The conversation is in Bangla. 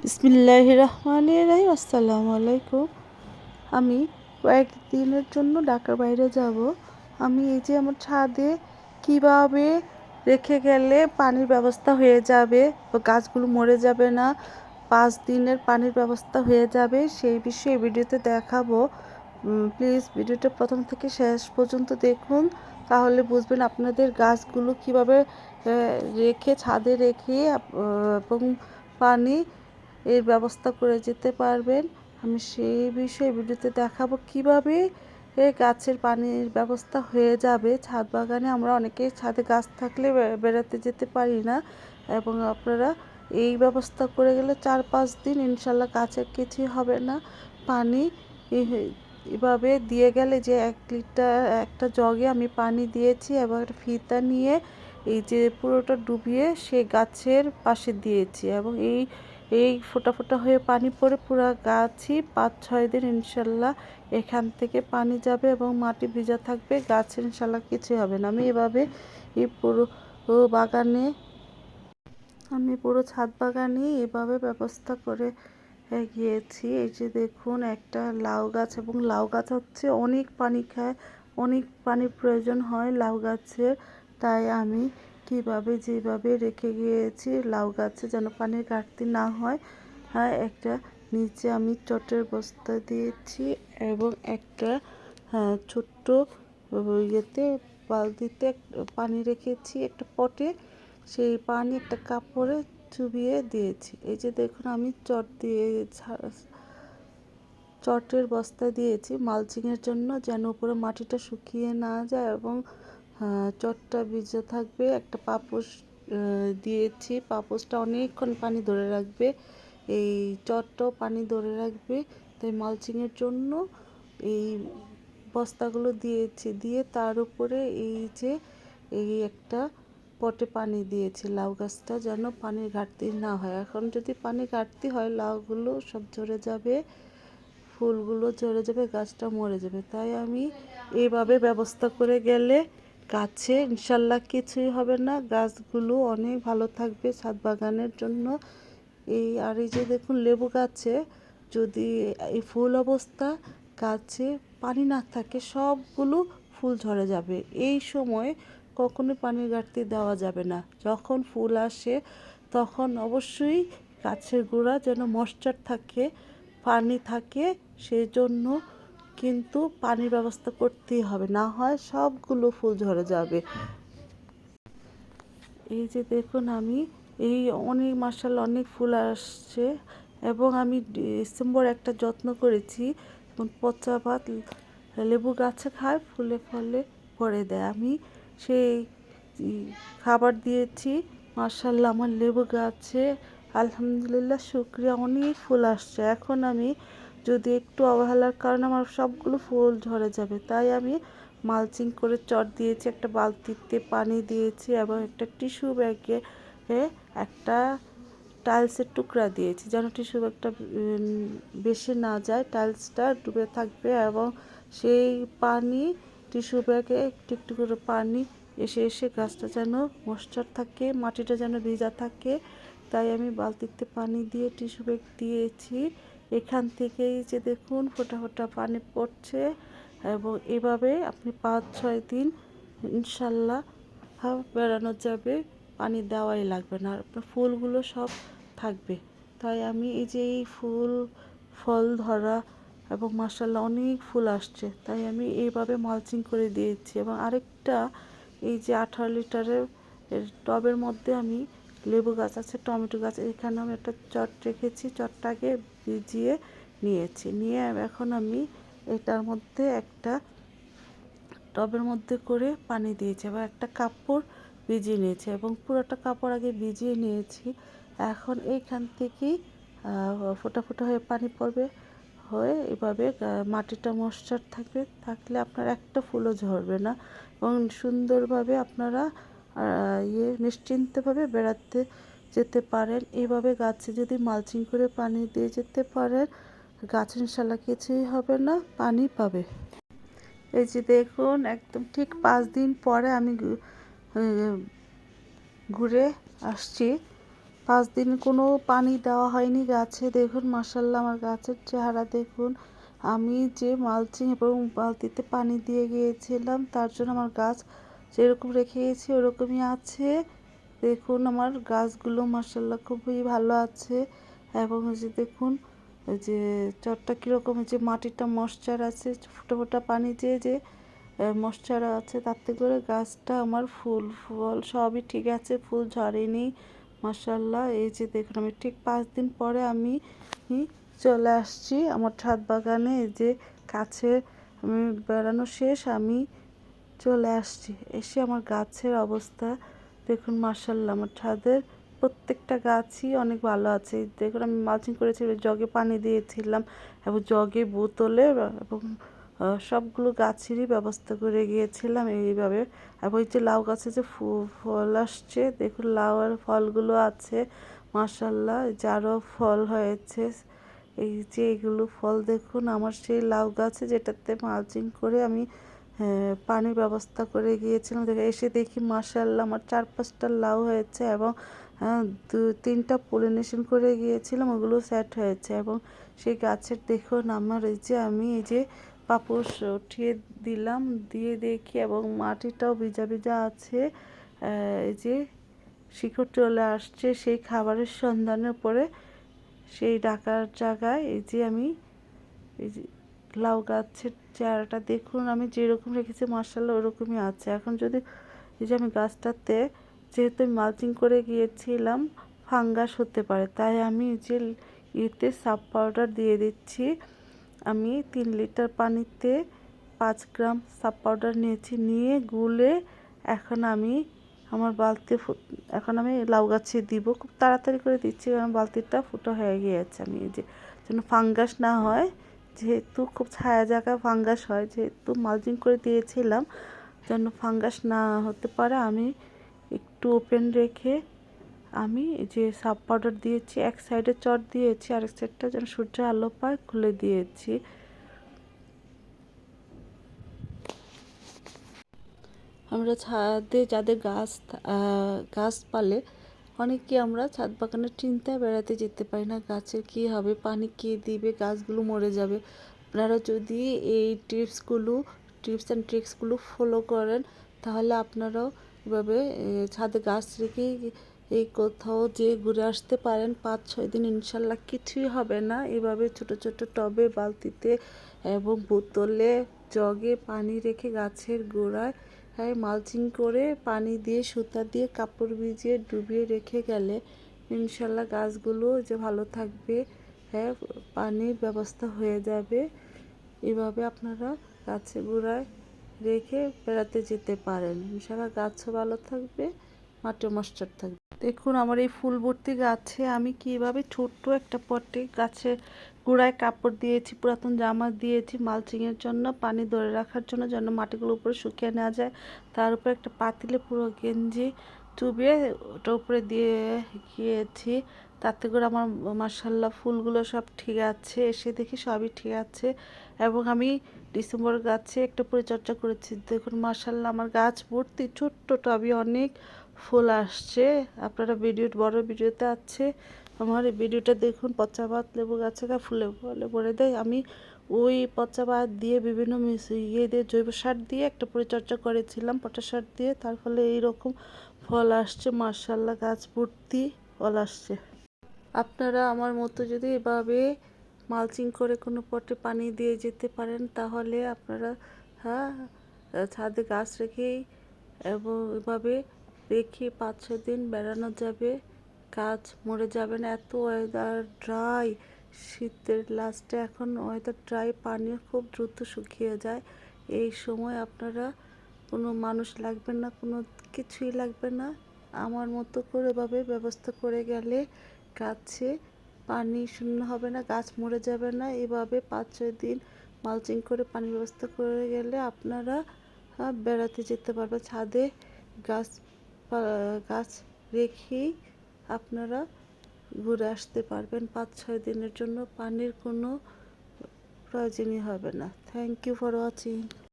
বিসমিল্লাহির রহমানির রহিম। আসসালামু আলাইকুম। আমি কয়েকদিনের জন্য ঢাকার বাইরে যাব। আমি এই যে আমার ছাদে কিভাবে রেখে গেলে পানির ব্যবস্থা হয়ে যাবে বা গাছগুলো মরে যাবে না, 5 দিনের পানির ব্যবস্থা হয়ে যাবে, সেই বিষয়ে ভিডিওতে দেখাবো। প্লিজ ভিডিওটা প্রথম থেকে শেষ পর্যন্ত দেখুন, তাহলে বুঝবেন আপনাদের গাছগুলো কিভাবে রেখে ছাদে রেখে এবং পানি এর ব্যবস্থা করে যেতে পারবেন। আমি সেই বিষয়ে ভিডিওতে দেখাবো কিভাবে গাছের পানির ব্যবস্থা হয়ে যাবে। ছাদ বাগানে আমরা অনেকেই ছাদে গাছ থাকলে বেড়াতে যেতে পারি না, এবং আপনারা এই ব্যবস্থা করে গেলে 4-5 দিন ইনশাল্লাহ গাছের কিছুই হবে না। পানি এভাবে দিয়ে গেলে, যে 1 লিটার একটা জগে আমি পানি দিয়েছি এবং একটা ফিতা নিয়ে এই যে পুরোটা ডুবিয়ে সেই গাছের পাশে দিয়েছি, এবং এই ফোঁটা ফোঁটা হয়ে পানি পড়ে পুরো গাছই 5-6 দিন ইনশাল্লাহ এখান থেকে পানি যাবে এবং মাটি ভিজা থাকবে, গাছের ইনশাল্লাহ কিছু হবে না। এই পুরো বাগানে আমি পুরো ছাদ বাগানে এভাবে ব্যবস্থা করে গিয়েছি। এই যে দেখুন, একটা লাউ গাছ, এবং লাউ গাছ হচ্ছে অনেক পানি খায়, অনেক পানির প্রয়োজন হয় লাউ গাছের। তাই আমি যেভাবে রেখে গিয়েছি লাউ গাছে যেন পানির ঘাটতি না হয়, একটা নিচে আমি চটের বস্তা দিয়েছি এবং একটা ছোট্ট ইয়েতে বালতিতে পানি রেখেছি, একটা পটে সেই পানি একটা কাপড়ে চুবিয়ে দিয়েছি। এই যে দেখুন, আমি চটের বস্তা দিয়েছি মালচিংয়ের জন্য, যেন উপরে মাটিটা শুকিয়ে না যায় এবং চটটা ভিজে থাকবে। একটা পাপোশ দিয়েছি, পাপোশটা অনেকক্ষণ পানি ধরে রাখবে, এই চটটাও পানি ধরে রাখবে। তাই মালচিংয়ের জন্য এই বস্তাগুলো দিয়েছি, দিয়ে তার উপরে এই একটা পটে পানি দিয়েছি লাউ গাছটা যেন পানির ঘাটতি না হয়। এখন যদি পানি ঘাটতি হয় লাউগুলো সব ঝরে যাবে, ফুলগুলো ঝরে যাবে, গাছটা মরে যাবে। তাই আমি এইভাবে ব্যবস্থা করে গেলে গাছে ইনশাল্লাহ কিছুই হবে না, গাছগুলো অনেক ভালো থাকবে ছাদ বাগানের জন্য। এই যে দেখুন, লেবু গাছে যদি এই ফুল অবস্থা গাছে পানি না থাকে সবগুলো ফুল ঝরে যাবে। এই সময় কখনোই পানির ঘাটতি দেওয়া যাবে না। যখন ফুল আসে তখন অবশ্যই গাছের গোড়া যেন ময়েশ্চার থাকে, পানি থাকে, সেই জন্য কিন্তু পানির ব্যবস্থা করতেই হবে, না হয় সবগুলো ফুল ঝরে যাবে। এই যে দেখুন, আমি অনেক মাশাআল্লাহ অনেক ফুল আসছে, এবং আমি ডিসেম্বর একটা যত্ন করেছি, পচা ভাত লেবু গাছে খায়, ফুলে ফলে ভরে দেয়। আমি সেই খাবার দিয়েছি, মাশাআল্লাহ আমার লেবু গাছে আলহামদুলিল্লাহ শুকরিয়া অনেক ফুল আসছে। এখন আমি যদি একটু অবহেলার কারণে আমার সবগুলো ফুল ঝরে যাবে, তাই আমি মালচিং করে চট দিয়েছি, একটা বালতিতে পানি দিয়েছি এবং একটা টিস্যু ব্যাগে একটা টাইলসের টুকরা দিয়েছি, যেন টিস্যু ব্যাগটা বেশি না যায়, টাইলসটা ডুবে থাকবে এবং সেই পানি টিস্যু ব্যাগে একটু একটু করে পানি এসে এসে গাছটা যেন ময়েশ্চার থাকে, মাটিটা যেন ভিজা থাকে। তাই আমি বালতিতে পানি দিয়ে টিস্যু ব্যাগ দিয়েছি। এখান থেকেই যে দেখুন ফোঁটা ফোঁটা পানি পড়ছে, এবং এভাবে আপনি 5-6 দিন ইনশাল্লাহ বেড়ানো যাবে, পানি দেওয়াই লাগবে না, আর আপনার ফুলগুলো সব থাকবে। তাই আমি এই যে এই ফল ধরা এবং মাশাআল্লাহ অনেক ফুল আসছে, তাই আমি এইভাবে মালচিং করে দিয়েছি। এবং আরেকটা, এই যে 18 লিটারের টবের মধ্যে আমি লেবু গাছ আছে, টমেটো গাছ, এখানে আমি একটা চট রেখেছি, চটটাকে ভিজিয়ে নিয়ে এখন আমি এটার মধ্যে একটা টবের মধ্যে করে পানি দিয়েছি এবং একটা কাপড় ভিজিয়ে নিয়েছি, এবং পুরোটা কাপড় আগে ভিজিয়ে নিয়েছি। এখন এইখান থেকেই ফোঁটা ফোঁটা হয়ে পানি পড়বে, হয়ে এভাবে মাটিটা ময়েশ্চার থাকলে আপনার একটা ফুলও ঝরবে না, এবং সুন্দরভাবে আপনারা নিশ্চিন্তভাবে বেড়াতে যেতে পারেন। এইভাবে গাছে যদি মালচিং করে পানি দিয়ে যেতে পারেন, গাছ ইনশাল্লাহ কিছুই হবে না, পানি পাবে। এই যে দেখুন, একদম ঠিক 5 দিন পরে আমি ঘুরে আসছি 5 দিন কোনো পানি দেওয়া হয়নি গাছে। দেখুন মাশাআল্লাহ আমার গাছের চেহারা দেখুন। আমি যে মালচিং এবং বালতিতে পানি দিয়ে গিয়েছিলাম তার জন্য আমার গাছ যেরকম রেখে গেছি ওরকমই আছে। দেখুন আমার গাছগুলো মাশাআল্লাহ খুবই ভালো আছে। এবং ওই যে দেখুন ওই যে চটটা কীরকম, যে মাটিটা ময়েশ্চার আছে, ফোঁটা ফোঁটা পানি যে ময়েশ্চার আছে, তাতে করে গাছটা আমার ফুল ফল সবই ঠিক আছে, ফুল ঝরেনি মাশাআল্লাহ। এই যে দেখুন আমি ঠিক 5 দিন পরে আমি চলে আসছি আমার ছাদ বাগানে। এই যে কাছে আমি বেড়ানো শেষ, আমি চলে আসছি। এসে আমার গাছের অবস্থা দেখুন মাশাআল্লাহ। আমার ছাদের প্রত্যেকটা গাছই অনেক ভালো আছে। দেখুন আমি মালচিং করেছি, জগে পানি দিয়েছিলাম এবং জগে বোতলে এবং সবগুলো গাছেরই ব্যবস্থা করে গিয়েছিলাম এইভাবে। এবং এই যে লাউ গাছে যে ফল আসছে, দেখুন লাউ আর ফলগুলো আছে মাশাআল্লাহ, যারও ফল হয়েছে। এই যে এগুলো ফল দেখুন আমার সেই লাউ গাছে, যেটাতে মালচিং করে আমি পানির ব্যবস্থা করে গিয়েছিলাম। এসে দেখি মাশাআল্লাহ আমার 4-5টা লাউ হয়েছে এবং 2-3টা পলিনেশন করে গিয়েছিলাম, ওগুলো সেট হয়েছে। এবং সেই গাছের দেখুন আমার আমি এই যে পাপোশ উঠিয়ে দিলাম, দিয়ে দেখি এবং মাটিটাও ভিজা ভিজা আছে। এই যে শিকড় চলে আসছে সেই খাবারের সন্ধানের পরে সেই ডাকার জায়গায়। এই যে আমি এই যে লাউ গাছের চেহারাটা দেখুন, আমি যেরকম রেখেছি মাশাআল্লাহ ওরকমই আছে। এখন যদি এই যে আমি গাছটাতে যেহেতু মালচিং করে গিয়েছিলাম ফাঙ্গাস হতে পারে, তাই আমি যে ইতে সাব পাউডার দিয়ে দিচ্ছি। আমি 3 লিটার পানিতে 5 গ্রাম সাব পাউডার নিয়েছি, নিয়ে গুলে এখন আমি আমার এখন আমি লাউ গাছে দিব। খুব তাড়াতাড়ি করে দিচ্ছি কারণ বালতিটা ফুটো হয়ে গিয়েছে। আমি এই যে যেন ফাঙ্গাস না হয়, যেহেতু খুব ছায়া জায়গায় ফাঙ্গাস হয়, যেহেতু মালচিং করে দিয়েছিলাম যেন ফাঙ্গাস না হতে পারে, আমি একটু ওপেন রেখে আমি যে সাব পাউডার দিয়েছি, এক সাইডে চট দিয়েছি, আরেক সাইডটা যেন সূর্যের আলো পায় খুলে দিয়েছি। আমরা ছাদে যাদের গাছ পালে অনেকে আমরা ছাদ বাগানের চিন্তায় বেড়াতে যেতে পারি না, গাছের কী হবে, পানি কে দিবে, গাছগুলো মরে যাবে। আপনারা যদি এই টিপস অ্যান্ড ট্রিক্সগুলো ফলো করেন তাহলে আপনারাও এভাবে ছাদে গাছ রেখে এই কোথাও যে ঘুরে আসতে পারেন। 5-6 দিন ইনশাল্লাহ কিছুই হবে না। এভাবে ছোট ছোট টবে, বালতিতে এবং বোতলে, জগে পানি রেখে গাছের গোড়ায় মালচিং করে পানি দিয়ে সুতা দিয়ে কাপড় ভিজিয়ে ডুবিয়ে রেখে গেলে ইনশাল্লাহ গাছগুলো যে ভালো থাকবে, পানির ব্যবস্থা হয়ে যাবে। এভাবে আপনারা গাছের গোড়ায় রেখে বেড়াতে যেতে পারেন, ইনশাল্লাহ গাছও ভালো থাকবে, মাটিও ময়েশ্চার থাকবে। দেখুন আমার এই ফুল ভর্তি গাছে আমি কীভাবে ছোট্ট একটা পটে গাছের গোড়ায় কাপড় দিয়েছি, পুরাতন জামা দিয়েছি মালচিংয়ের জন্য, পানি ধরে রাখার জন্য, যেন মাটিগুলো উপরে শুকিয়ে নেওয়া যায়। তার উপরে একটা পাতিলে পুরো গেঞ্জি চুবিয়ে ওটার উপরে দিয়ে গিয়েছি, তাতে করে আমার মাশাআল্লাহ ফুলগুলো সব ঠিক আছে। এসে দেখি সবই ঠিক আছে। এবং আমি ডিসেম্বর গাছে একটা পরিচর্যা করেছি, দেখুন মাশাআল্লাহ আমার গাছ ভর্তি ছোট্ট টবে অনেক ফুল আসছে। আপনারা বড় ভিডিওতে আছে আমার এই ভিডিওটা দেখুন। পচা পাত লেবু গাছে ফুলে ফলে ভরে দেয়। আমি ওই পচা পাত দিয়ে বিভিন্ন দিয়ে জৈব সার দিয়ে একটা পরিচর্যা করেছিলাম পটাশ সার দিয়ে, তার ফলে এইরকম ফল আসছে মাশাআল্লাহ, গাছ ভর্তি ফল আসছে। আপনারা আমার মতো যদি এভাবে মালচিং করে কোনো পটে পানি দিয়ে যেতে পারেন তাহলে আপনারা ছাদে গাছ রেখেই এবং এভাবে রেখে 5-6 দিন বেড়ানো যাবে, গাছ মরে যাবে না। এত ওয়েদার ড্রাই, শীতের লাস্টে এখন ওয়েদার ড্রাই, পানিও খুব দ্রুত শুকিয়ে যায়। এই সময় আপনারা কোনো মানুষ লাগবে না, কোনো কিছুই লাগবে না, আমার মতো করে এভাবে ব্যবস্থা করে গেলে গাছে পানি শূন্য হবে না, গাছ মরে যাবে না। এভাবে 5-6 দিন মালচিং করে পানির ব্যবস্থা করে গেলে আপনারা বেড়াতে যেতে পারবেন। ছাদে গাছ রেখেই আপনারা ঘুরে আসতে পারবেন। 5-6 দিনের জন্য পানির কোনো প্রয়োজনই হবে না। Thank you for watching.